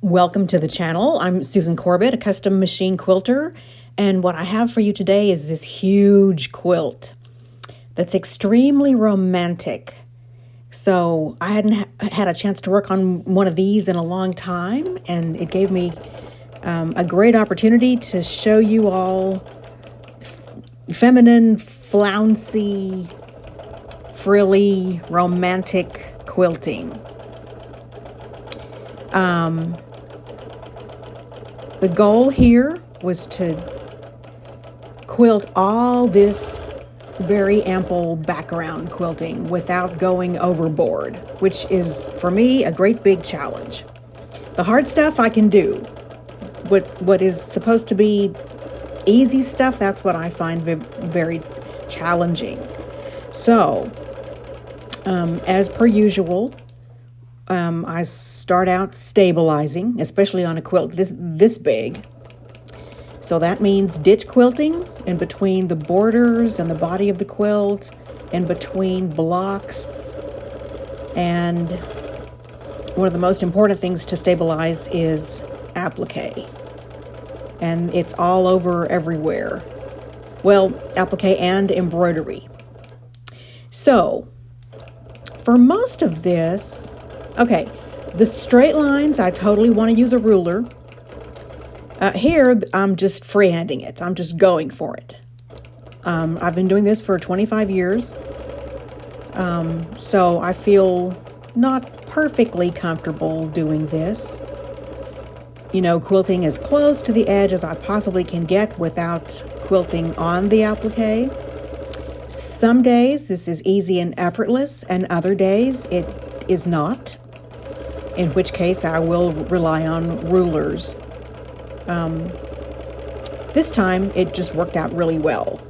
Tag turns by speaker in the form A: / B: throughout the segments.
A: Welcome to the channel. I'm Susan Corbett, a custom machine quilter, and what I have for you today is this huge quilt that's extremely romantic. So I hadn't had a chance to work on one of these in a long time, and it gave me a great opportunity to show you all feminine, flouncy, frilly, romantic quilting. The goal here was to quilt all this very ample background quilting without going overboard, which is, for me, a great big challenge. The hard stuff I can do. What is supposed to be easy stuff, that's what I find very challenging. So, as per usual, I start out stabilizing, especially on a quilt this big. So that means ditch quilting in between the borders and the body of the quilt, in between blocks. And one of the most important things to stabilize is appliqué. And it's all over everywhere. Well, appliqué and embroidery. So, for most of this, okay, the straight lines, I totally want to use a ruler. Here, I'm just freehanding it. I'm just going for it. I've been doing this for 25 years, so I feel not perfectly comfortable doing this. You know, quilting as close to the edge as I possibly can get without quilting on the applique. Some days this is easy and effortless, and other days it is not, in which case I will rely on rulers. This time it just worked out really well.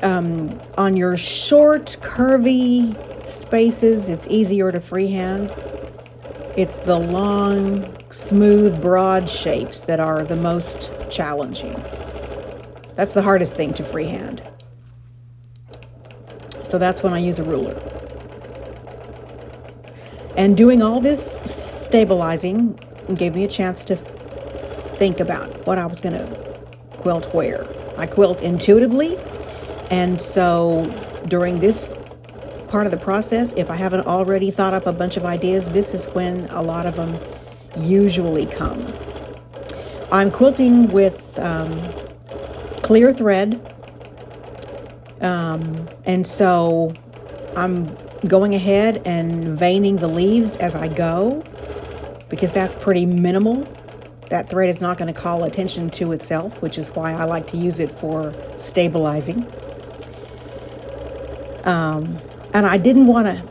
A: On your short, curvy spaces, it's easier to freehand. It's the long, smooth, broad shapes that are the most challenging. That's the hardest thing to freehand. So that's when I use a ruler. And doing all this stabilizing gave me a chance to think about what I was going to quilt where. I quilt intuitively, and so during this part of the process, if I haven't already thought up a bunch of ideas, this is when a lot of them usually come. I'm quilting with clear thread, and so I'm going ahead and veining the leaves as I go, because that's pretty minimal. That thread is not going to call attention to itself, which is why I like to use it for stabilizing. And I didn't want to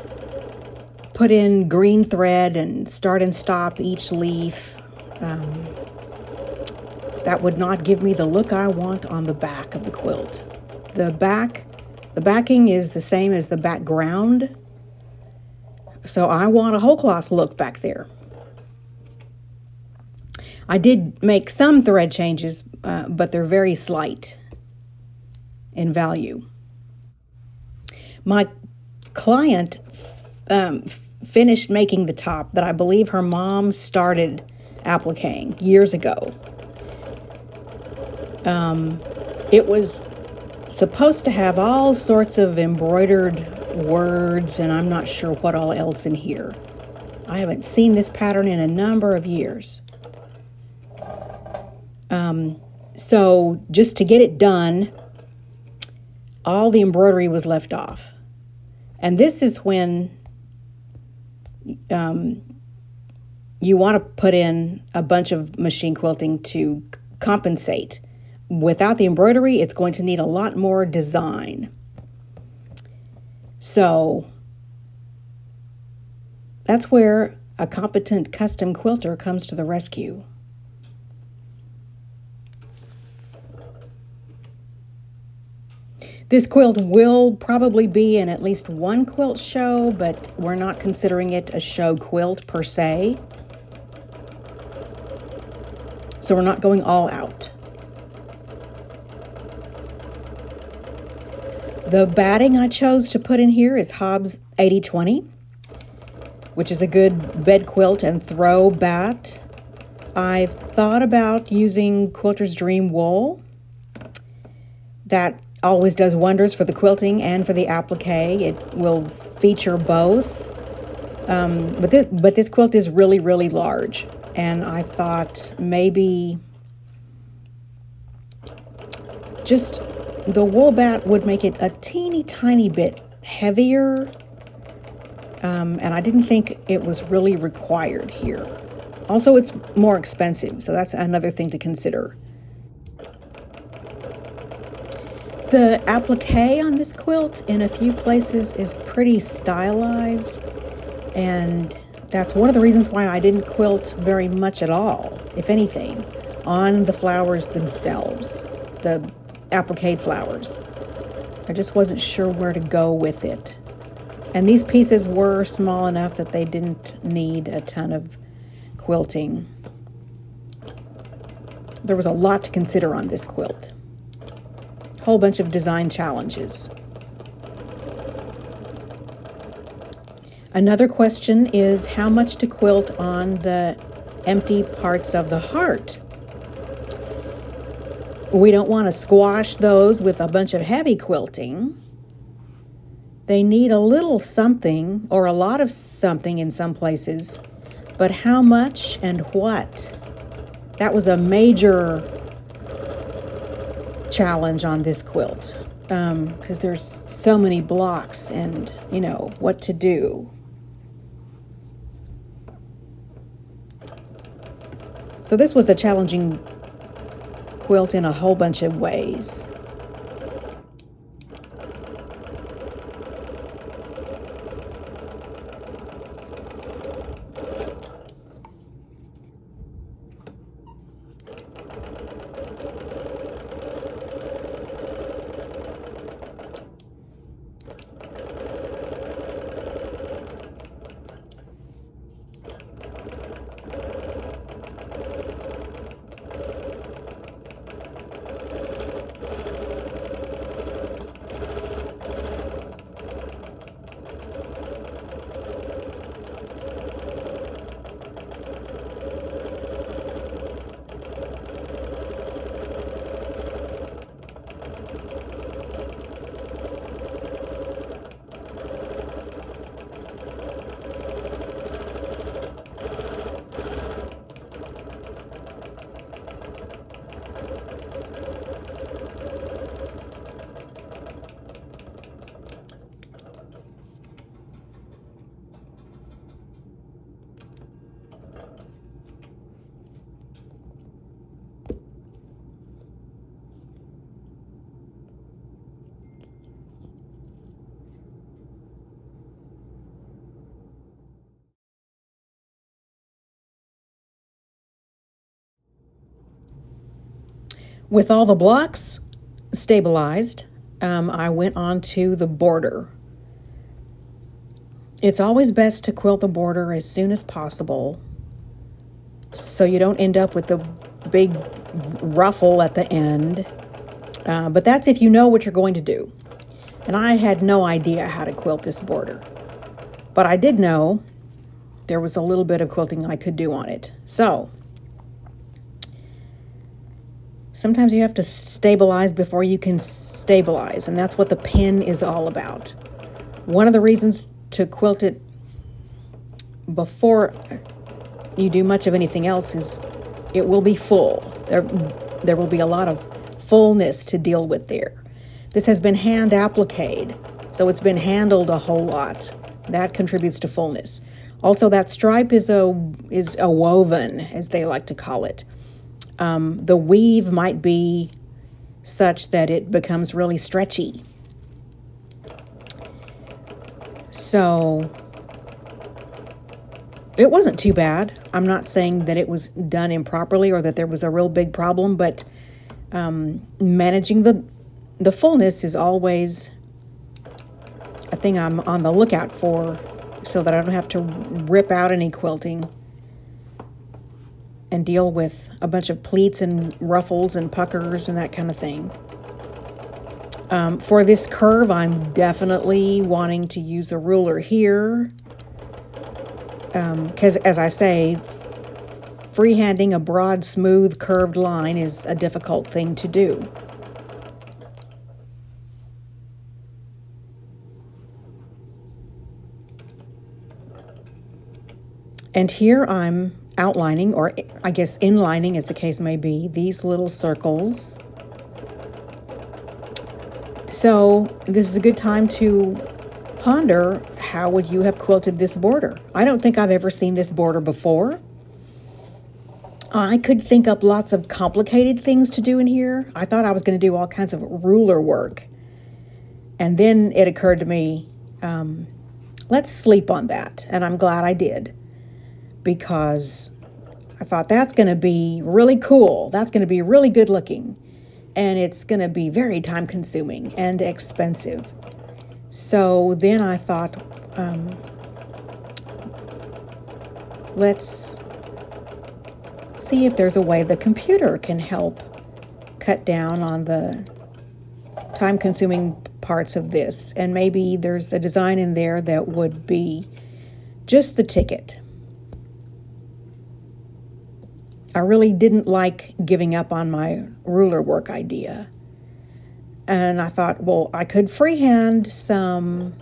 A: put in green thread and start and stop each leaf. That would not give me the look I want on the back of the quilt. The backing is the same as the background, so I want a whole cloth look back there. I did make some thread changes, but they're very slight in value. My client finished making the top that I believe her mom started appliquing years ago. It was supposed to have all sorts of embroidered words, and I'm not sure what all else in here. I haven't seen this pattern in a number of years. So just to get it done, all the embroidery was left off. And this is when you want to put in a bunch of machine quilting to compensate. Without the embroidery, it's going to need a lot more design. So that's where a competent custom quilter comes to the rescue. This quilt will probably be in at least one quilt show, but we're not considering it a show quilt per se. So we're not going all out. The batting I chose to put in here is Hobbs 80/20, which is a good bed quilt and throw bat. I thought about using Quilter's Dream wool. That always does wonders for the quilting and for the applique. It will feature both. But this quilt is really, really large. And I thought maybe just the wool bat would make it a teeny tiny bit heavier. And I didn't think it was really required here. Also, it's more expensive, so that's another thing to consider. The applique on this quilt in a few places is pretty stylized, and that's one of the reasons why I didn't quilt very much at all, if anything, on the flowers themselves, the appliquéd flowers. I just wasn't sure where to go with it. And these pieces were small enough that they didn't need a ton of quilting. There was a lot to consider on this quilt. A whole bunch of design challenges. Another question is how much to quilt on the empty parts of the heart. We don't want to squash those with a bunch of heavy quilting. They need a little something or a lot of something in some places, but how much and what? That was a major challenge on this quilt because there's so many blocks and, you know, what to do. So this was a challenging quilt in a whole bunch of ways. With all the blocks stabilized, I went on to the border. It's always best to quilt the border as soon as possible so you don't end up with the big ruffle at the end. But that's if you know what you're going to do. And I had no idea how to quilt this border. But I did know there was a little bit of quilting I could do on it. So sometimes you have to stabilize before you can stabilize, and that's what the pin is all about. One of the reasons to quilt it before you do much of anything else is it will be full. There will be a lot of fullness to deal with there. This has been hand appliquéd, so it's been handled a whole lot. That contributes to fullness. Also, that stripe is a woven, as they like to call it. The weave might be such that it becomes really stretchy. So it wasn't too bad. I'm not saying that it was done improperly or that there was a real big problem, but managing the fullness is always a thing I'm on the lookout for so that I don't have to rip out any quilting and deal with a bunch of pleats and ruffles and puckers and that kind of thing. For this curve, I'm definitely wanting to use a ruler here. Because as I say, freehanding a broad, smooth, curved line is a difficult thing to do. And here I'm outlining, or I guess inlining as the case may be, these little circles. So this is a good time to ponder, how would you have quilted this border? I don't think I've ever seen this border before. I could think up lots of complicated things to do in here. I thought I was going to do all kinds of ruler work. And then it occurred to me, let's sleep on that. And I'm glad I did, because I thought that's going to be really cool. That's going to be really good looking. And it's going to be very time consuming and expensive. So then I thought, let's see if there's a way the computer can help cut down on the time-consuming parts of this. And maybe there's a design in there that would be just the ticket. I really didn't like giving up on my ruler work idea. And I thought, well, I could freehand some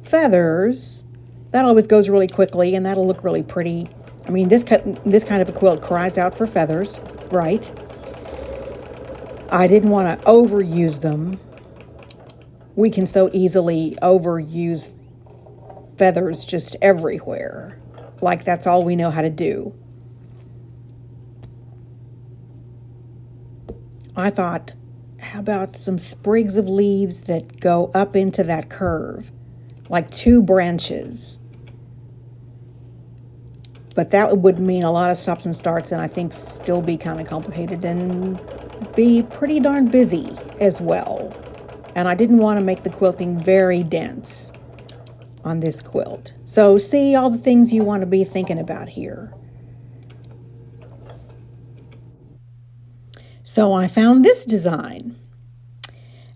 A: feathers. That always goes really quickly, and that'll look really pretty. I mean, this kind of a quilt cries out for feathers, right? I didn't want to overuse them. We can so easily overuse feathers just everywhere, like that's all we know how to do. I thought, how about some sprigs of leaves that go up into that curve, like 2 branches? But that would mean a lot of stops and starts, and I think still be kind of complicated and be pretty darn busy as well. And I didn't want to make the quilting very dense on this quilt. So see all the things you want to be thinking about here. So I found this design,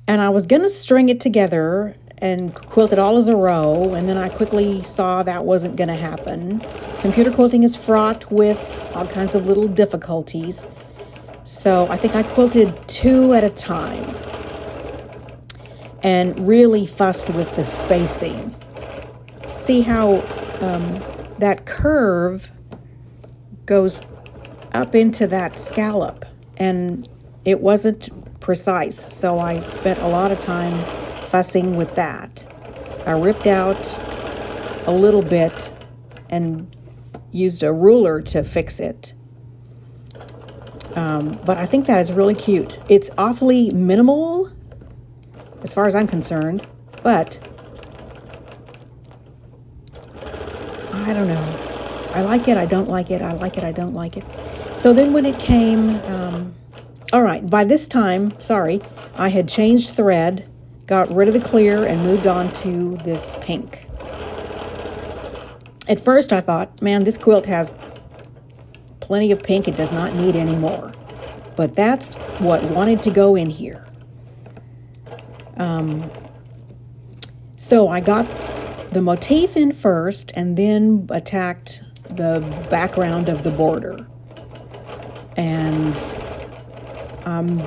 A: and I was going to string it together and quilt it all as a row, and then I quickly saw that wasn't going to happen. Computer quilting is fraught with all kinds of little difficulties, so I think I quilted 2 at a time and really fussed with the spacing. See how that curve goes up into that scallop, and it wasn't precise, so I spent a lot of time fussing with that. I ripped out a little bit and used a ruler to fix it. But I think that is really cute. It's awfully minimal as far as I'm concerned, but I don't know. I like it, I don't like it, I like it, I don't like it. So then when it came, all right, by this time, I had changed thread, got rid of the clear, and moved on to this pink. At first I thought, man, this quilt has plenty of pink, it does not need any more. But that's what wanted to go in here. So I got the motif in first and then attacked the background of the border. And I'm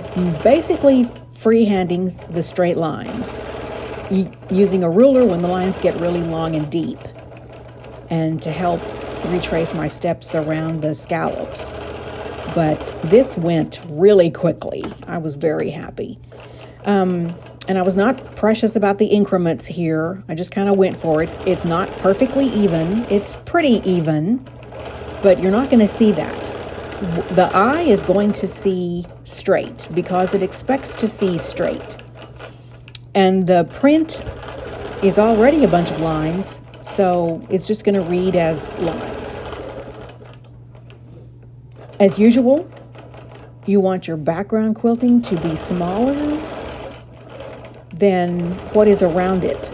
A: basically freehanding the straight lines, using a ruler when the lines get really long and deep, and to help retrace my steps around the scallops. But this went really quickly. I was very happy. And I was not precious about the increments here. I just kind of went for it. It's not perfectly even. It's pretty even, but you're not going to see that. The eye is going to see straight because it expects to see straight. And the print is already a bunch of lines, so it's just going to read as lines. As usual, you want your background quilting to be smaller than what is around it.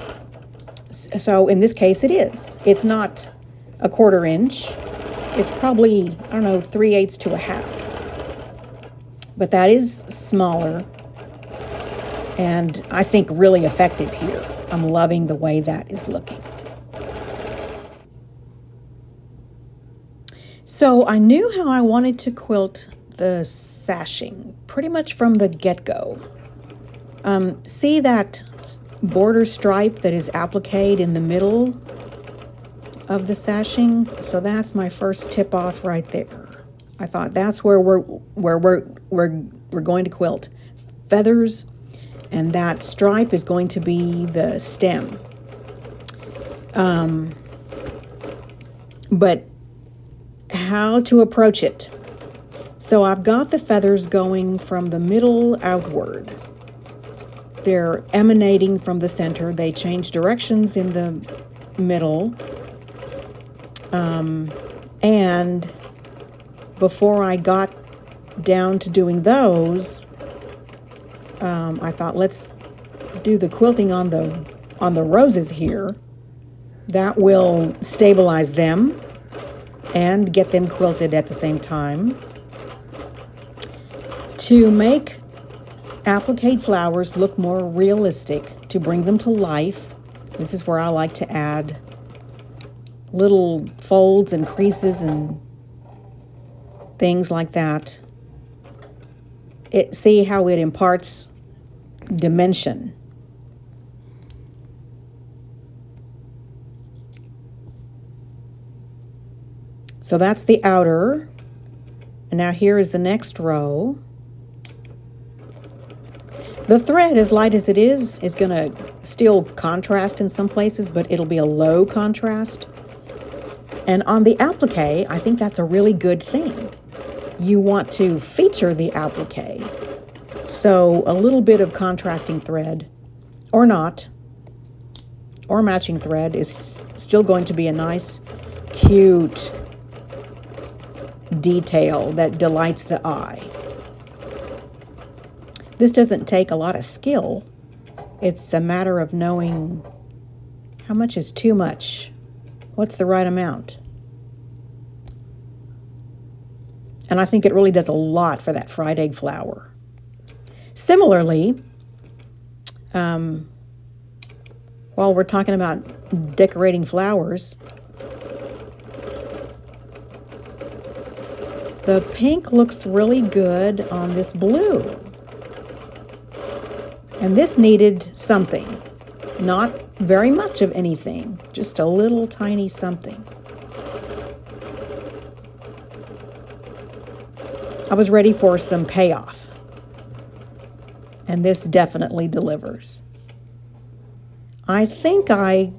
A: So in this case, it is. It's not a 1/4 inch. It's probably, 3/8 to a half. But that is smaller, and I think really effective here. I'm loving the way that is looking. So I knew how I wanted to quilt the sashing pretty much from the get-go. See that border stripe that is appliquéd in the middle of the sashing? So that's my first tip off right there. I thought that's where we're going to quilt feathers, and that stripe is going to be the stem. But how to approach it? So I've got the feathers going from the middle outward. They're emanating from the center. They change directions in the middle. And before I got down to doing those, I thought, let's do the quilting on the roses here. That will stabilize them and get them quilted at the same time. To make appliquéd flowers look more realistic, to bring them to life, this is where I like to add little folds and creases and things like that. See how it imparts dimension. So that's the outer. And now here is the next row. The thread, as light as it is going to still contrast in some places, but it'll be a low contrast. And on the appliqué, I think that's a really good thing. You want to feature the appliqué. So a little bit of contrasting thread, or not, or matching thread is still going to be a nice, cute detail that delights the eye. This doesn't take a lot of skill. It's a matter of knowing how much is too much. What's the right amount? And I think it really does a lot for that fried egg flower. Similarly, while we're talking about decorating flowers, the pink looks really good on this blue. And this needed something. Not very much of anything, just a little tiny something. I was ready for some payoff. And this definitely delivers. I think I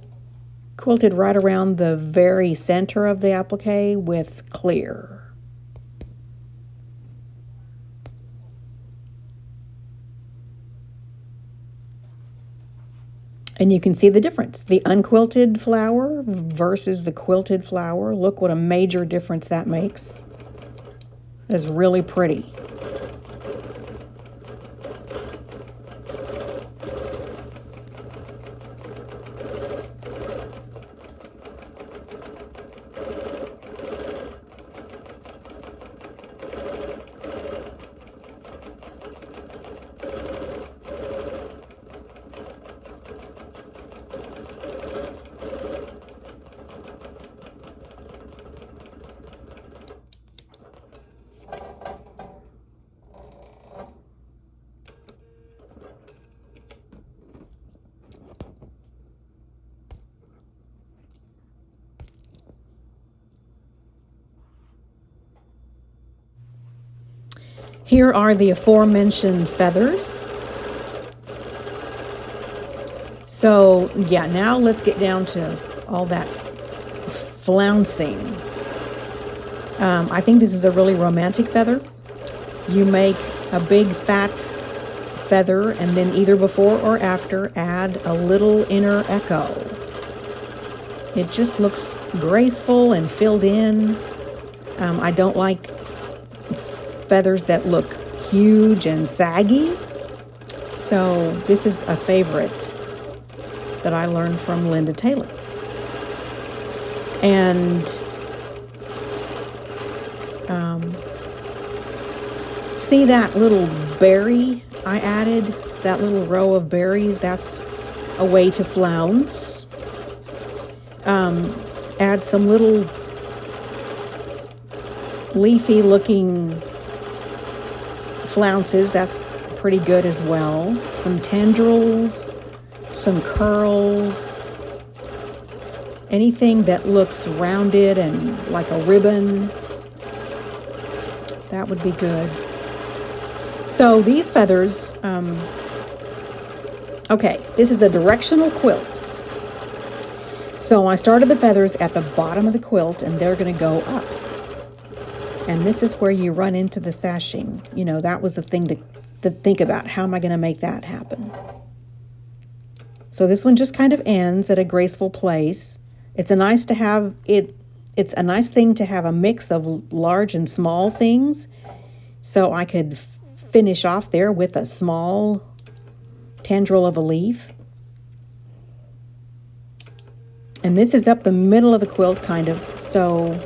A: quilted right around the very center of the appliqué with clear. And you can see the difference. The unquilted flower versus the quilted flower. Look what a major difference that makes. It's really pretty. Here are the aforementioned feathers. So yeah, now let's get down to all that flouncing. I think this is a really romantic feather. You make a big fat feather and then either before or after add a little inner echo. It just looks graceful and filled in. I don't like feathers that look huge and saggy. So this is a favorite that I learned from Linda Taylor. And see that little berry I added? That little row of berries, that's a way to flounce. Add some little leafy looking flounces. That's pretty good as well. Some tendrils, some curls, anything that looks rounded and like a ribbon, that would be good. So these feathers, okay, this is a directional quilt. So I started the feathers at the bottom of the quilt, and they're going to go up. And this is where you run into the sashing. You know, that was the thing to think about. How am I going to make that happen? So this one just kind of ends at a graceful place. It's a nice to have it. It's a nice thing to have a mix of large and small things. So I could finish off there with a small tendril of a leaf. And this is up the middle of the quilt, kind of, so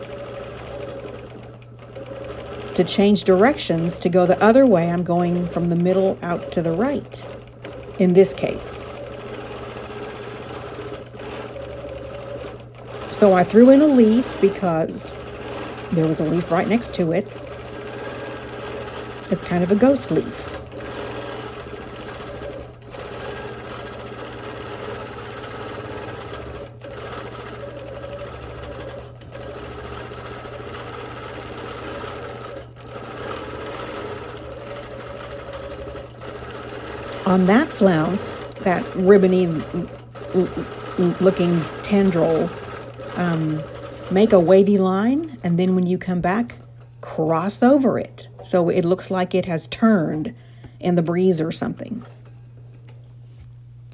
A: to change directions, to go the other way, I'm going from the middle out to the right, in this case. So I threw in a leaf because there was a leaf right next to it. It's kind of a ghost leaf. On that flounce, that ribbony looking tendril, make a wavy line, and then when you come back, cross over it. So it looks like it has turned in the breeze or something.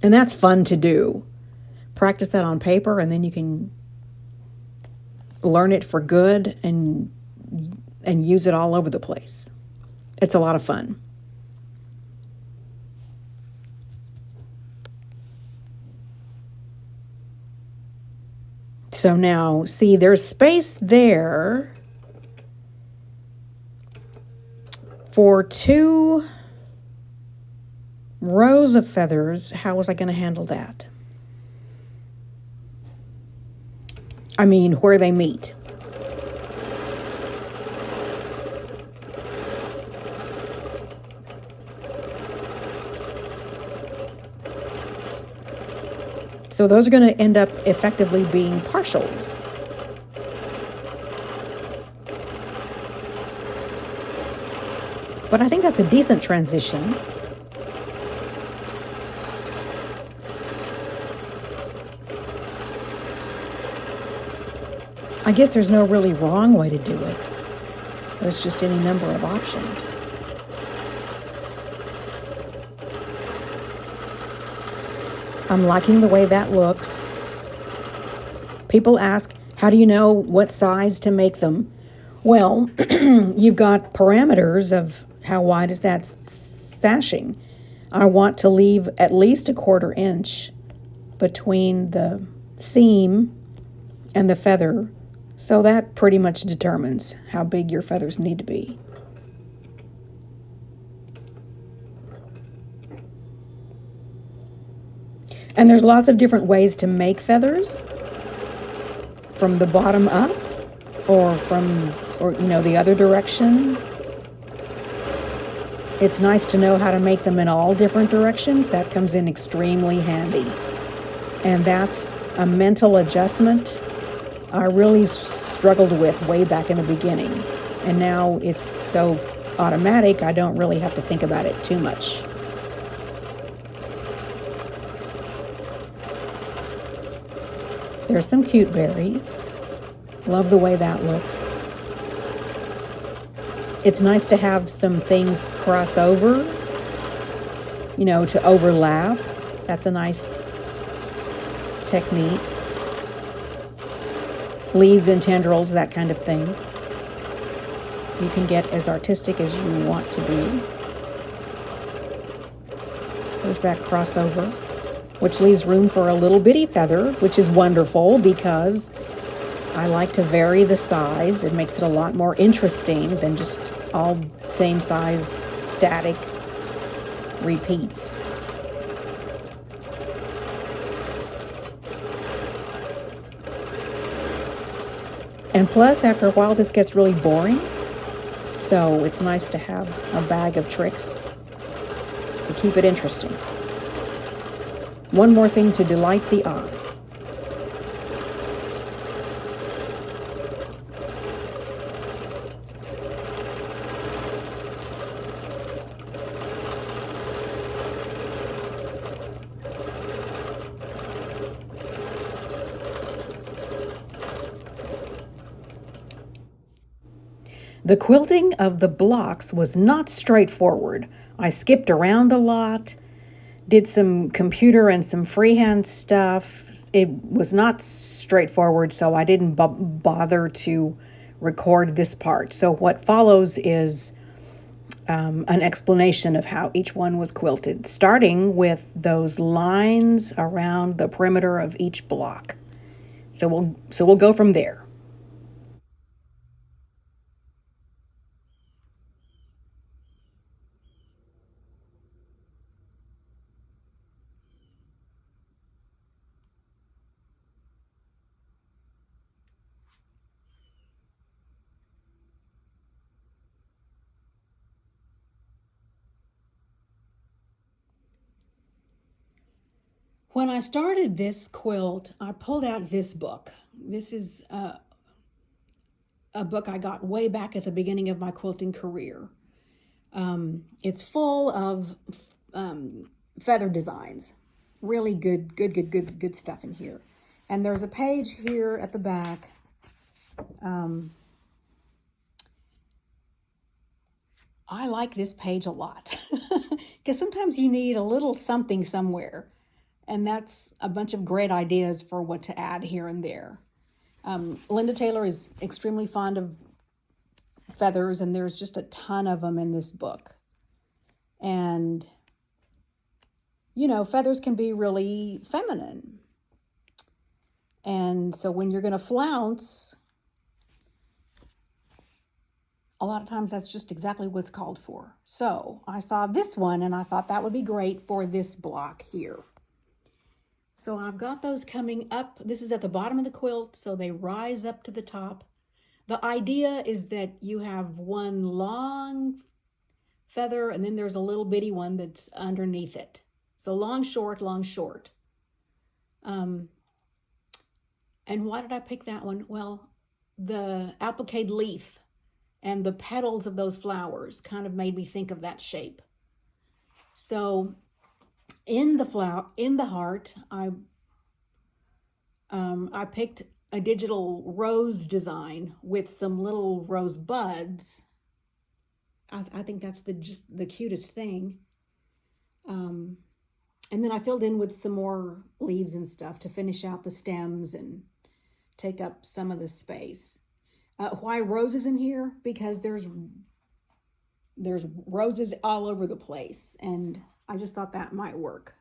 A: And that's fun to do. Practice that on paper, and then you can learn it for good and use it all over the place. It's a lot of fun. So now, see, there's space there for 2 rows of feathers. How was I going to handle that? I mean, where they meet. So those are going to end up effectively being partials. But I think that's a decent transition. I guess there's no really wrong way to do it. There's just any number of options. I'm liking the way that looks. People ask, how do you know what size to make them? Well, you've got parameters of how wide is that sashing. I want to leave at least 1/4 inch between the seam and the feather. So that pretty much determines how big your feathers need to be. And there's lots of different ways to make feathers, from the bottom up or the other direction. It's nice to know how to make them in all different directions. That comes in extremely handy. And that's a mental adjustment I really struggled with way back in the beginning. And now it's so automatic, I don't really have to think about it too much. There's some cute berries. Love the way that looks. It's nice to have some things cross over, to overlap. That's a nice technique. Leaves and tendrils, that kind of thing. You can get as artistic as you want to be. There's that crossover, which leaves room for a little bitty feather, which is wonderful because I like to vary the size. It makes it a lot more interesting than just all same size static repeats. And plus, after a while, this gets really boring. So it's nice to have a bag of tricks to keep it interesting. One more thing to delight the eye. The quilting of the blocks was not straightforward. I skipped around a lot, did some computer and some freehand stuff. It was not straightforward, so I didn't bother to record this part. So what follows is an explanation of how each one was quilted, starting with those lines around the perimeter of each block. So we'll go from there. When I started this quilt, I pulled out this book. This is a book I got way back at the beginning of my quilting career. It's full of feather designs. Really good stuff in here. And there's a page here at the back. I like this page a lot because sometimes you need a little something somewhere. And that's a bunch of great ideas for what to add here and there. Linda Taylor is extremely fond of feathers, and there's just a ton of them in this book. And, you know, feathers can be really feminine. And so when you're going to flounce, a lot of times that's just exactly what's called for. So I saw this one, and I thought that would be great for this block here. So I've got those coming up. This is at the bottom of the quilt, so they rise up to the top. The idea is that you have one long feather, and then there's a little bitty one that's underneath it. So long, short, long, short. And why did I pick that one? Well, the appliquéd leaf and the petals of those flowers kind of made me think of that shape. So in the heart, I picked a digital rose design with some little rose buds. I think that's just the cutest thing. And then I filled in with some more leaves and stuff to finish out the stems and take up some of the space. Why roses in here? Because there's roses all over the place, and I just thought that might work.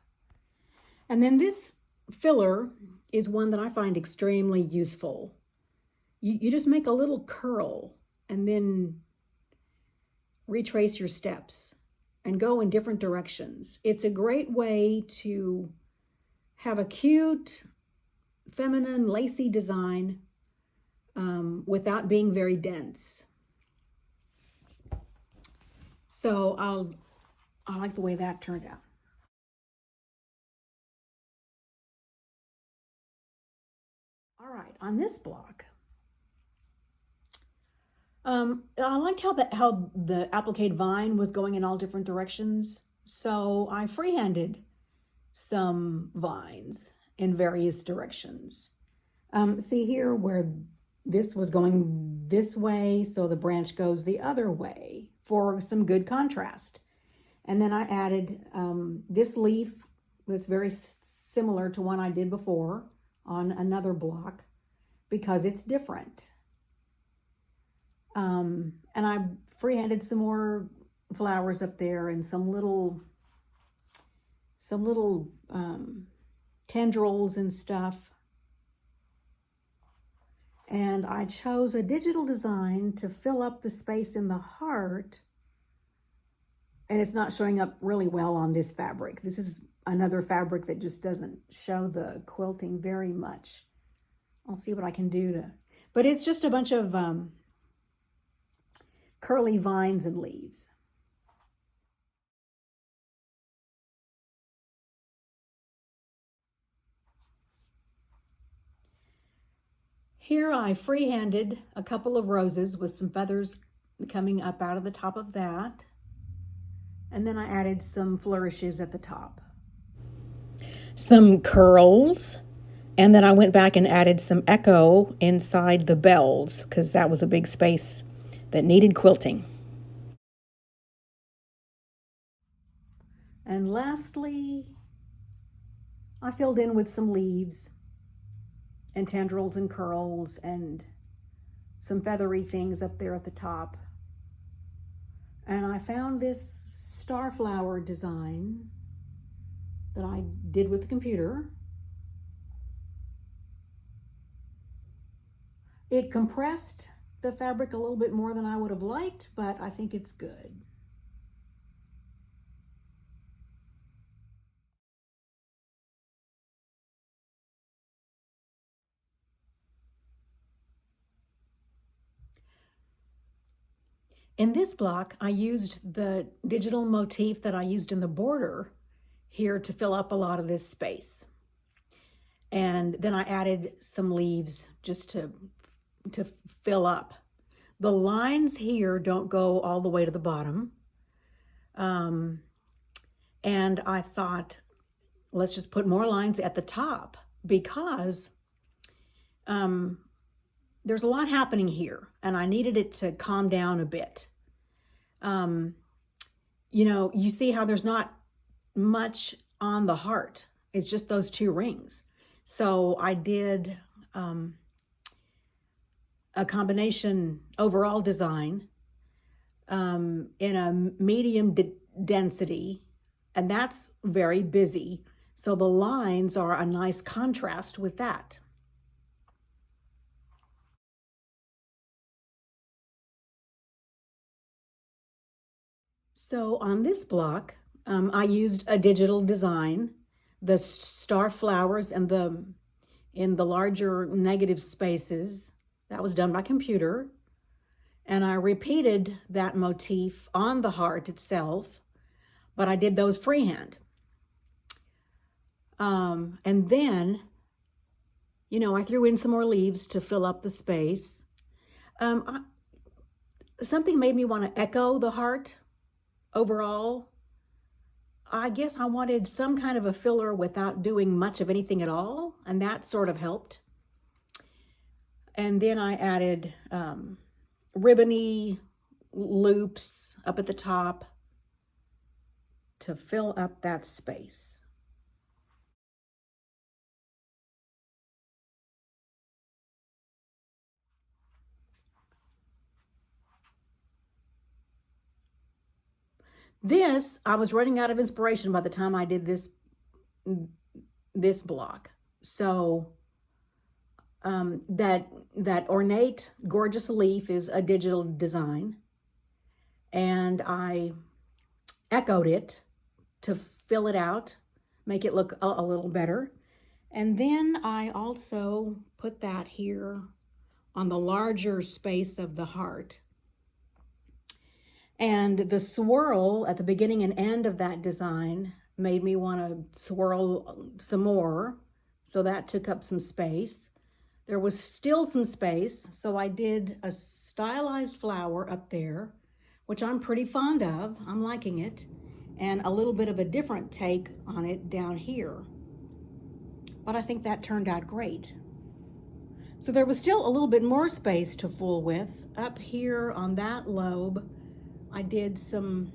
A: And then this filler is one that I find extremely useful. You just make a little curl and then retrace your steps and go in different directions. It's a great way to have a cute, feminine, lacy design without being very dense. So I like the way that turned out. All right, on this block, I liked how the appliquéd vine was going in all different directions. So I freehanded some vines in various directions. See here where this was going this way, so the branch goes the other way for some good contrast. And then I added this leaf that's very similar to one I did before on another block because it's different. And I freehanded some more flowers up there and some little tendrils and stuff. And I chose a digital design to fill up the space in the heart. And it's not showing up really well on this fabric. This is another fabric that just doesn't show the quilting very much. I'll see what I can do to, but it's just a bunch of curly vines and leaves. Here I freehanded a couple of roses with some feathers coming up out of the top of that. And then I added some flourishes at the top. Some curls. And then I went back and added some echo inside the bells because that was a big space that needed quilting. And lastly, I filled in with some leaves and tendrils and curls and some feathery things up there at the top. And I found this star flower design that I did with the computer. It compressed the fabric a little bit more than I would have liked, but I think it's good. In this block, I used the digital motif that I used in the border here to fill up a lot of this space. And then I added some leaves just to fill up. The lines here don't go all the way to the bottom. And I thought, let's just put more lines at the top because there's a lot happening here and I needed it to calm down a bit. You know, you see how there's not much on the heart. It's just those two rings. So I did a combination overall design in a medium density, and that's very busy. So the lines are a nice contrast with that. So on this block, I used a digital design, the star flowers and in the larger negative spaces. That was done by computer. And I repeated that motif on the heart itself, but I did those freehand. And then, you know, I threw in some more leaves to fill up the space. Something made me want to echo the heart overall. I guess I wanted some kind of a filler without doing much of anything at all, and that sort of helped. And then I added ribbony loops up at the top to fill up that space. This, I was running out of inspiration by the time I did this block. So that ornate, gorgeous leaf is a digital design. And I echoed it to fill it out, make it look a little better. And then I also put that here on the larger space of the heart. And the swirl at the beginning and end of that design made me want to swirl some more. So that took up some space. There was still some space, so I did a stylized flower up there, which I'm pretty fond of. I'm liking it. And a little bit of a different take on it down here. But I think that turned out great. So there was still a little bit more space to fool with. Up here on that lobe, I did some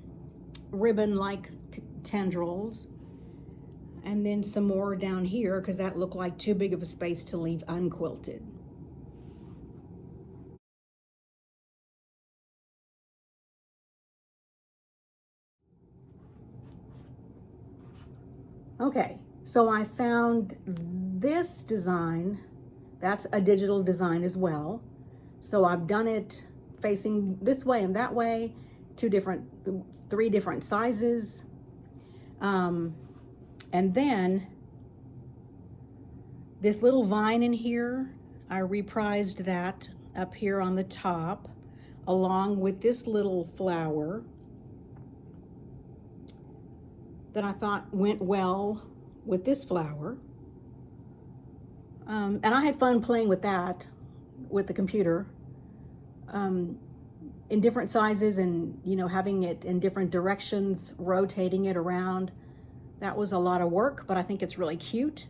A: ribbon-like tendrils, and then some more down here because that looked like too big of a space to leave unquilted. Okay, so I found this design. That's a digital design as well. So I've done it facing this way and that way, three different sizes. And then this little vine in here, I reprised that up here on the top. along with this little flower that I thought went well with this flower. And I had fun playing with that with the computer, in different sizes, and having it in different directions, rotating it around. That was a lot of work, but I think it's really cute.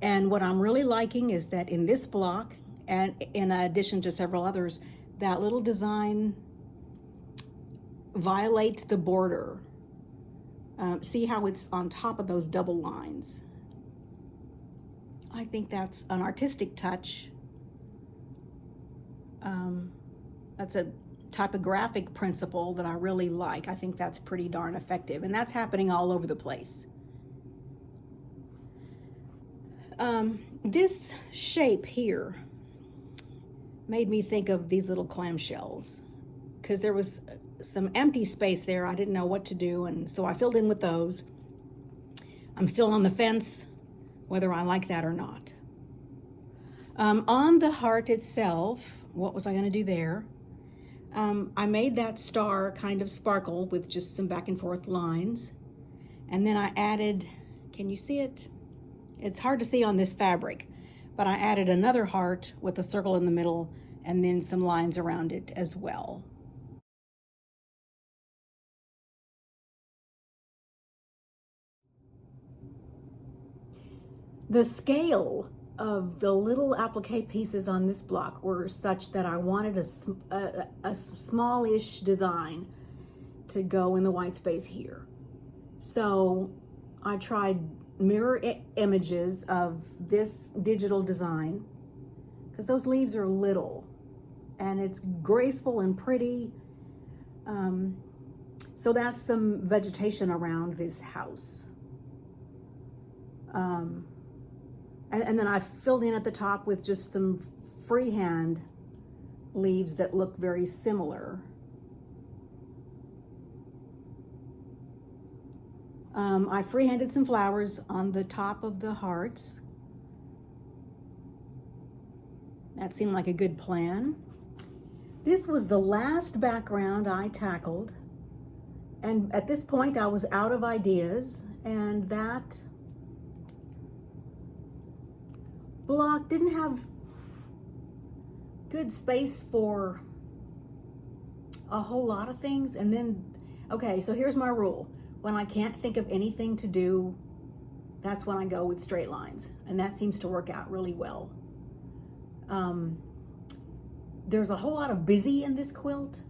A: And what I'm really liking is that in this block, and in addition to several others, that little design violates the border. See how it's on top of those double lines? I think that's an artistic touch. That's a typographic principle that I really like. I think that's pretty darn effective, and that's happening all over the place. This shape here made me think of these little clamshells, because there was some empty space there. I didn't know what to do, and so I filled in with those. I'm still on the fence whether I like that or not. On the heart itself, what was I going to do there? I made that star kind of sparkle with just some back and forth lines, and then I added, can you see it? It's hard to see on this fabric, but I added another heart with a circle in the middle and then some lines around it as well. The scale of the little applique pieces on this block were such that I wanted a smallish design to go in the white space here. So I tried mirror images of this digital design, because those leaves are little and it's graceful and pretty. So that's some vegetation around this house. And then I filled in at the top with just some freehand leaves that look very similar. I freehanded some flowers on the top of the hearts. That seemed like a good plan. This was the last background I tackled, and at this point I was out of ideas, and that block didn't have good space for a whole lot of things. And then, okay, so here's my rule. When I can't think of anything to do, that's when I go with straight lines, and that seems to work out really well. There's a whole lot of busy in this quilt,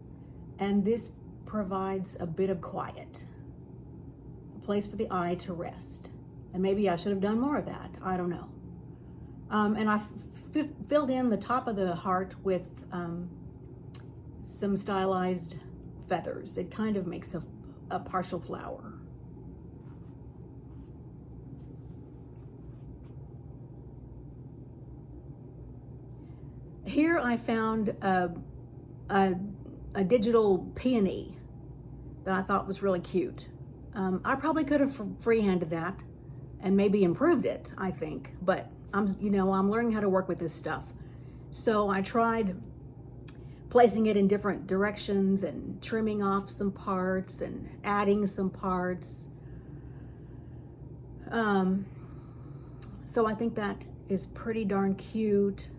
A: and this provides a bit of quiet, a place for the eye to rest. And maybe I should have done more of that, I don't know. And I filled in the top of the heart with some stylized feathers. It kind of makes a partial flower. Here I found a digital peony that I thought was really cute. I probably could have freehanded that and maybe improved it, I think, but I'm learning how to work with this stuff. So I tried placing it in different directions and trimming off some parts and adding some parts. So I think that is pretty darn cute.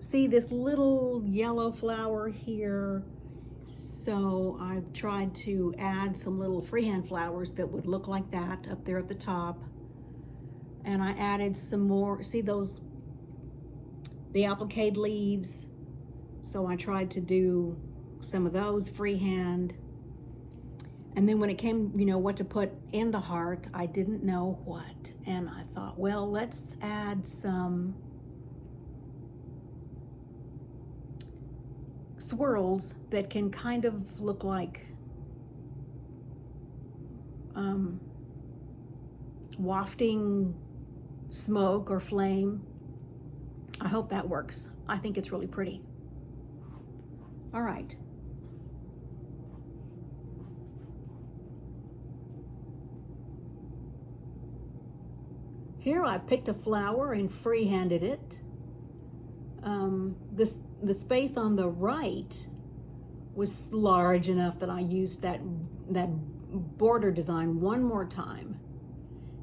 A: See this little yellow flower here? So I've tried to add some little freehand flowers that would look like that up there at the top. And I added some more, see those, the appliquéd leaves. So I tried to do some of those freehand. And then when it came, what to put in the heart, I didn't know what. And I thought, well, let's add some swirls that can kind of look like wafting smoke or flame. I hope that works. I think it's really pretty. All right. Here I picked a flower and freehanded it. The space on the right was large enough that I used that border design one more time,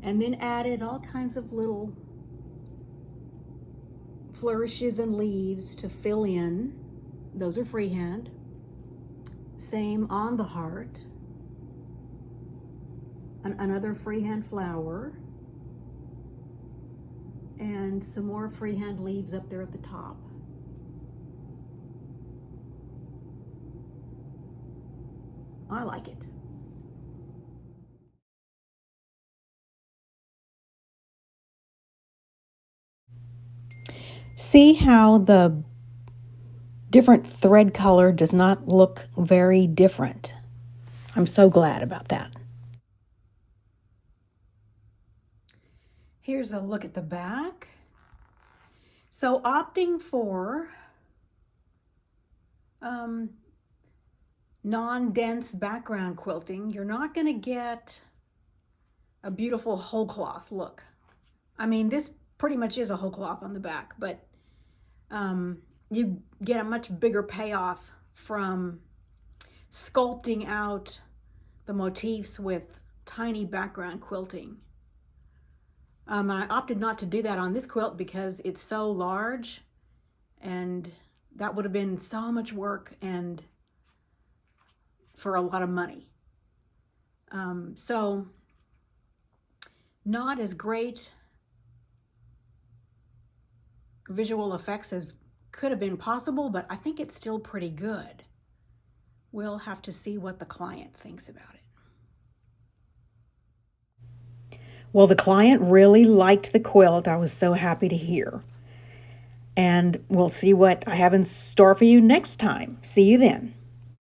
A: and then added all kinds of little flourishes and leaves to fill in. Those are freehand. Same on the heart. Another freehand flower. And some more freehand leaves up there at the top. I like it. See how the different thread color does not look very different. I'm so glad about that. Here's a look at the back. So opting for non-dense background quilting, you're not going to get a beautiful whole cloth look. I mean, this pretty much is a whole cloth on the back, but you get a much bigger payoff from sculpting out the motifs with tiny background quilting. I opted not to do that on this quilt because it's so large, and that would have been so much work and for a lot of money. So not as great visual effects as could have been possible, but I think it's still pretty good. We'll have to see what the client thinks about it. Well, the client really liked the quilt. I was so happy to hear. And we'll see what I have in store for you next time. See you then.